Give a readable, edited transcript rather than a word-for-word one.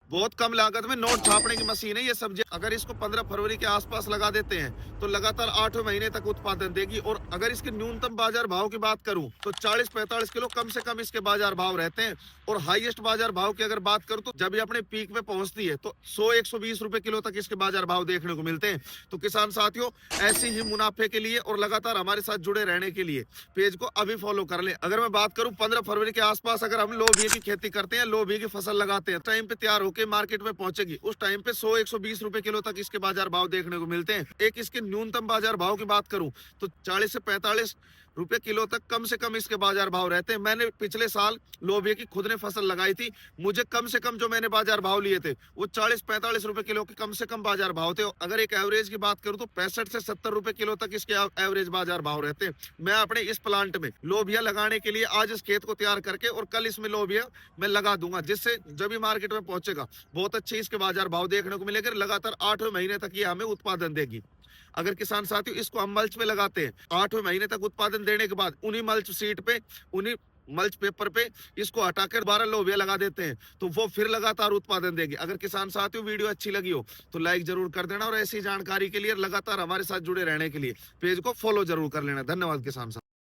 बहुत कम लागत में नोट छापने की मशीन है ये सब्जी। अगर इसको 15 फरवरी के आसपास लगा देते हैं तो लगातार 8 महीने तक उत्पादन देगी। और अगर इसके न्यूनतम बाजार भाव की बात करूं तो 40-45 किलो कम से कम इसके बाजार भाव रहते हैं। और हाईएस्ट बाजार भाव की अगर बात करूं तो जब ये अपने पीक पे पहुंचती है तो 100-120 रुपए किलो तक इसके बाजार भाव देखने को मिलते हैं। तो किसान साथियों, ऐसी ही मुनाफे के लिए और लगातार हमारे साथ जुड़े रहने के लिए पेज को अभी फॉलो कर ले। अगर मैं बात करूं 15 फरवरी के आसपास अगर हम लोबिया की खेती करते हैं, लोबिया की फसल लगाते हैं, टाइम पे तैयार होकर मार्केट में पहुंचेगी, उस टाइम पे 100-120 रुपए किलो तक इसके बाजार भाव देखने को मिलते हैं। एक इसके न्यूनतम बाजार भाव की बात करूं तो 40 से 45 रुपए किलो तक कम से कम इसके बाजार भाव रहते हैं। मैंने पिछले साल लोबिया की खुद ने फसल लगाई थी, मुझे कम से कम जो मैंने बाजार भाव लिए थे वो 40-45 रुपए किलो के कम से कम बाजार भाव थे। अगर एक एवरेज की बात करूं तो 65 से 70 रुपए किलो तक इसके एवरेज बाजार भाव रहते हैं। मैं अपने इस प्लांट में लोबिया लगाने के लिए आज इस खेत को तैयार करके और कल इसमें लोबिया मैं लगा दूंगा, जिससे जब भी मार्केट में पहुंचेगा बहुत अच्छे इसके बाजार भाव देखने को मिलेंगे। लगातार 8वें महीने तक ये हमें उत्पादन देगी। अगर किसान साथियों इसको हम मल्च पे लगाते हैं, 8वें महीने तक उत्पादन देने के बाद उन्हीं मल्च सीट पे, उन्हीं मल्च पेपर पे इसको हटाकर 12 लोबिया लगा देते हैं तो वो फिर लगातार उत्पादन देगी। अगर किसान साथियों वीडियो अच्छी लगी हो तो लाइक जरूर कर देना और ऐसी जानकारी के लिए लगातार हमारे साथ जुड़े रहने के लिए पेज को फॉलो जरूर कर लेना। धन्यवाद किसान साथियों।